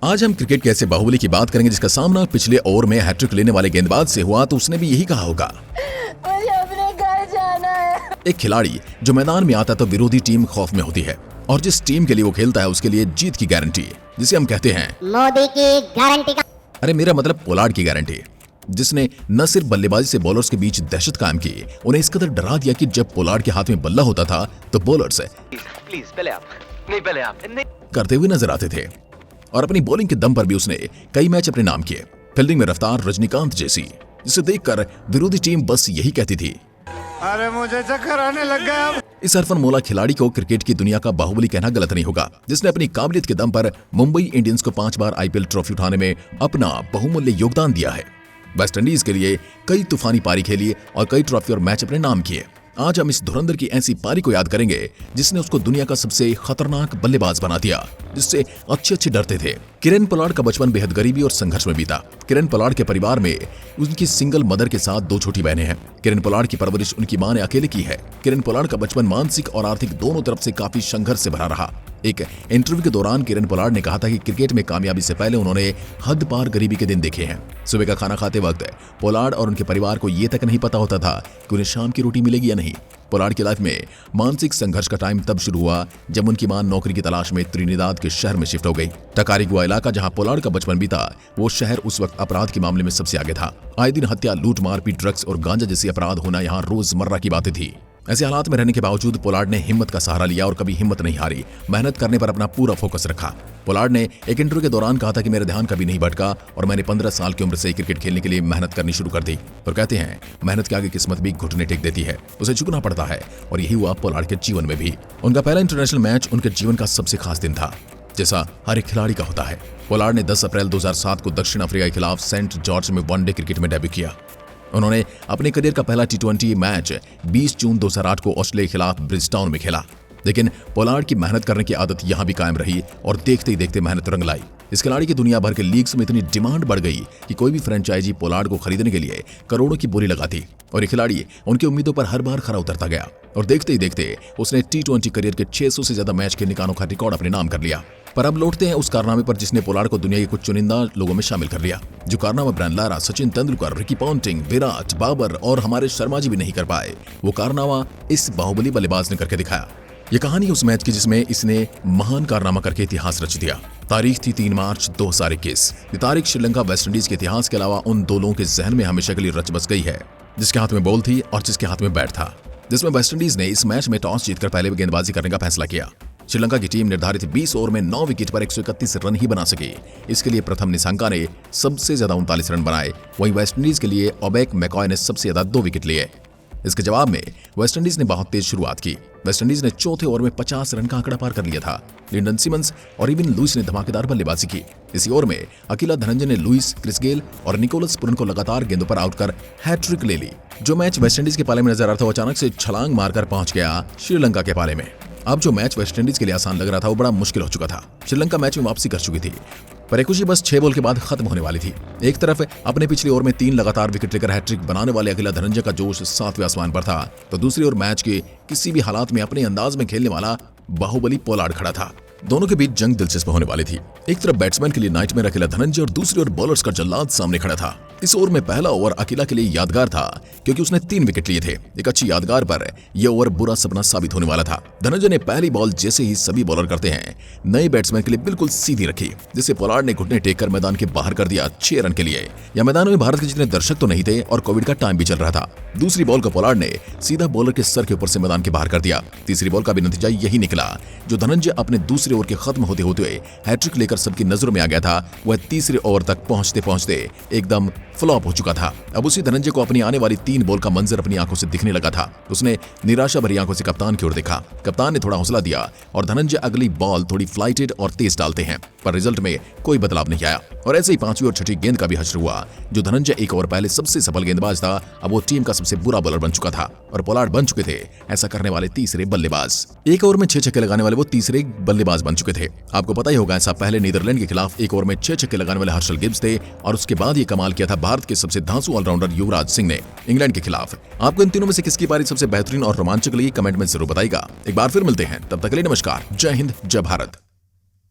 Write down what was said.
आज हम क्रिकेट के ऐसे बाहुबली की बात करेंगे जिसका सामना पिछले ओवर में हैट्रिक लेने वाले गेंदबाज से हुआ तो उसने भी यही कहा होगा, मुझे अपने घर जाना है। एक खिलाड़ी जो मैदान में आता है तो विरोधी टीम खौफ में होती है और जिस टीम के लिए वो खेलता है उसके लिए जीत की गारंटी, जिसे हम कहते हैं मोदी की गारंटी का। अरे मेरा मतलब पोलार्ड की गारंटी, जिसने न सिर्फ बल्लेबाजी से बॉलर्स के बीच दहशत कायम की, उन्हें इस कदर डरा दिया कि जब पोलार्ड के हाथ में बल्ला होता था तो बॉलर्स प्लीज पहले आप नहीं करते हुए नजर आते थे और अपनी बॉलिंग के दम पर भी उसने कई मैच अपने नाम किए। फील्डिंग में रफ्तार रजनीकांत जैसी, जिसे देखकर विरोधी टीम बस यही कहती थी, अरे मुझे चक्कर आने लग गया। इस हरफन मौला खिलाड़ी को क्रिकेट की दुनिया का बाहुबली कहना गलत नहीं होगा, जिसने अपनी काबिलियत के दम पर मुंबई इंडियंस को 5 बार आईपीएल ट्रॉफी उठाने में अपना बहुमूल्य योगदान दिया है। वेस्ट इंडीज के लिए कई तूफानी पारी खेली और कई ट्रॉफी और मैच अपने नाम किए। आज हम इस धुरंधर की ऐसी पारी को याद करेंगे जिसने उसको दुनिया का सबसे खतरनाक बल्लेबाज बना दिया, जिससे अच्छे डरते थे। किरण पोलार्ड का बचपन बेहद गरीबी और संघर्ष में बीता। किरण पोलार्ड के परिवार में उनकी सिंगल मदर के साथ 2 छोटी बहनें हैं। किरण पोलार्ड की परवरिश उनकी मां ने अकेले की है। किरण पोलार्ड का बचपन मानसिक और आर्थिक दोनों तरफ से काफी संघर्ष से भरा रहा। एक इंटरव्यू के दौरान किरण पोलार्ड ने कहा था कि क्रिकेट में कामयाबी से पहले उन्होंने हद पार गरीबी के दिन देखे हैं। सुबह का खाना खाते वक्त पोलार्ड और उनके परिवार को ये तक नहीं पता होता था कि उन्हें शाम की रोटी मिलेगी या नहीं। पोलार्ड की लाइफ में मानसिक संघर्ष का टाइम तब शुरू हुआ जब उनकी मां नौकरी की तलाश में त्रिनिदाद के शहर में शिफ्ट हो गई। टकारिगुआ इलाका जहां पोलार्ड का बचपन बीता, वो शहर उस वक्त अपराध के मामले में सबसे आगे था। आए दिन हत्या, लूट, मारपीट, ड्रग्स और गांजा जैसी अपराध होना यहाँ रोजमर्रा की बातें थी। ऐसे हालात में रहने के बावजूद पोलार्ड ने हिम्मत का सहारा लिया और कभी हिम्मत नहीं हारी। मेहनत करने पर अपना पूरा फोकस रखा। पोलार्ड ने एक इंटरव्यू के दौरान कहा था कि मेरा ध्यान कभी नहीं भटका और मैंने 15 साल की उम्र से क्रिकेट खेलने के लिए मेहनत करनी शुरू कर दी। और कहते हैं मेहनत के आगे किस्मत भी घुटने टेक देती है, उसे झुकना पड़ता है। और यही हुआ पोलार्ड के जीवन में भी। उनका पहला इंटरनेशनल मैच उनके जीवन का सबसे खास दिन था, जैसा हर एक खिलाड़ी का होता है। पोलार्ड ने 10 अप्रैल 2007 को दक्षिण अफ्रीका के खिलाफ सेंट जॉर्ज में वनडे क्रिकेट में डेब्यू किया। उन्होंने अपने करियर का पहला T20 मैच 20 जून 2008 को ऑस्ट्रेलिया के खिलाफ ब्रिजटाउन में खेला। लेकिन पोलार्ड की मेहनत करने की आदत यहां भी कायम रही और देखते ही देखते मेहनत रंग लाई। इस खिलाड़ी की दुनिया भर के लीग्स में इतनी डिमांड बढ़ गई कि कोई भी फ्रेंचाइजी पोलार्ड को खरीदने के लिए करोड़ों की बोली लगाती और ये खिलाड़ी उनकी उम्मीदों पर हर बार खरा उतरता गया। और देखते ही देखते उसने T20 करियर के 600 से ज्यादा मैच खेलने का अनोखा रिकॉर्ड अपने नाम कर लिया। पर अब लौटते हैं उस कारनामे पर जिसने पोलार्ड को दुनिया के कुछ चुनिंदा लोगों में शामिल कर लिया। जो कारनामा Brian Lara, Sachin Tendulkar, Ricky Ponting, Virat, Babar और हमारे शर्मा जी भी नहीं कर पाए, वो कारनामा इस बाहुबली बल्लेबाज ने करके दिखाया। ये कहानी उस मैच की जिसमें इसने महान कारनामा करके इतिहास रच दिया। तारीख थी 3 मार्च 2021। ये तारीख श्रीलंका वेस्ट इंडीज के इतिहास के अलावा उन दो लोगों के जहन में हमेशा के लिए रच बस गई है, जिसके हाथ में बॉल थी और जिसके हाथ में बैट था। जिसमें वेस्ट इंडीज ने इस मैच में टॉस जीतकर पहले गेंदबाजी करने का फैसला किया। श्रीलंका की टीम निर्धारित 20 ओवर में 9 विकेट पर 131 रन ही बना सकी। इसके लिए प्रथम निशंका ने सबसे ज्यादा 39 रन बनाए। वहीं वेस्ट इंडीज के लिए ओबेक मैकॉय ने सबसे ज्यादा 2 विकेट लिए। इसके जवाब में वेस्ट इंडीज ने बहुत तेज शुरुआत की। वेस्ट इंडीज ने चौथे ओवर में 50 रन का आंकड़ा पार कर लिया था। लिंडन सिमंस और इविन लुइस ने धमाकेदार बल्लेबाजी की। इसी ओवर में अकेला धनंजय ने लुइस, क्रिस गेल और निकोलस पुरन को लगातार गेंदों पर आउट कर हैट्रिक ले ली। जो मैच वेस्ट इंडीज के पाले में नजर आ रहा था वो अचानक से छलांग मारकर पहुंच गया श्रीलंका के पाले में। अब जो मैच वेस्ट इंडीज के लिए आसान लग रहा था वो बड़ा मुश्किल हो चुका था। श्रीलंका मैच में वापसी कर चुकी थी, पर ये खुशी बस 6 बॉल के बाद खत्म होने वाली थी। एक तरफ अपने पिछले ओवर में 3 लगातार विकेट लेकर हैट्रिक बनाने वाले अकेला धनंजय का जोश 7वें आसमान पर था, तो दूसरी ओर मैच के किसी भी हालात में अपने अंदाज में खेलने वाला बाहुबली पोलार्ड खड़ा था। दोनों के बीच जंग दिलचस्प होने वाली थी। एक तरफ बैट्समैन के लिए नाइटमेयर अकेला धनंजय और दूसरी ओर बॉलर्स का जल्लाद सामने खड़ा था। इस ओवर में पहला ओवर अकेला के लिए यादगार था क्योंकि उसने 3 विकेट लिए थे। एक अच्छी यादगार पर यह ओवर बुरा सपना साबित होने वाला था। धनंजय ने पहली बॉल जैसे ही सभी बॉलर करते हैं नए बैट्समैन के लिए बिल्कुल सीधी रखी, जिसे पोलार्ड ने घुटने टेक कर मैदान के बाहर कर दिया 6 रन के लिए। यह मैदान में भारत के जितने दर्शक तो नहीं थे और कोविड का टाइम भी चल रहा था। दूसरी बॉल को पोलार्ड ने सीधा बॉलर के सर के ऊपर से मैदान के बाहर कर दिया। तीसरी बॉल का भी नतीजा यही निकला। जो धनंजय अपने दूसरे ओवर के खत्म होते होते हैट्रिक लेकर सबकी नजरों में आ गया था, वह तीसरे ओवर तक पहुंचते पहुंचते एकदम फ्लॉप हो चुका था। अब उसी धनंजय को अपनी आने वाली 3 बॉल का मंजर अपनी आंखों से दिखने लगा था। उसने निराशा भरी आंखों से कप्तान की ओर देखा। कप्तान ने थोड़ा हौसला दिया और धनंजय अगली बॉल थोड़ी फ्लाइटेड और तेज डालते हैं, पर रिजल्ट में कोई बदलाव नहीं आया। और ऐसे ही 5वीं और 6वीं गेंद का भी हश्र हुआ। जो धनंजय 1 ओवर पहले सबसे सफल गेंदबाज था, अब वो टीम का सबसे बुरा बॉलर बन चुका था और पोलार्ड बन चुके थे ऐसा करने वाले तीसरे बल्लेबाज। 1 ओवर में 6 छक्के लगाने वाले वो तीसरे बल्लेबाज बन चुके थे। आपको पता ही होगा ऐसा पहले नीदरलैंड के खिलाफ 1 ओवर में 6 छक्के लगाने वाले हर्षल गिब्स थे और उसके बाद ये कमाल किया था भारत के सबसे धांसू ऑलराउंडर युवराज सिंह ने इंग्लैंड के खिलाफ। आपको इन तीनों में से किसकी पारी सबसे बेहतरीन और रोमांचक लगी कमेंट में जरूर बताइएगा। एक बार फिर मिलते हैं, तब तक के लिए नमस्कार, जय हिंद, जय भारत।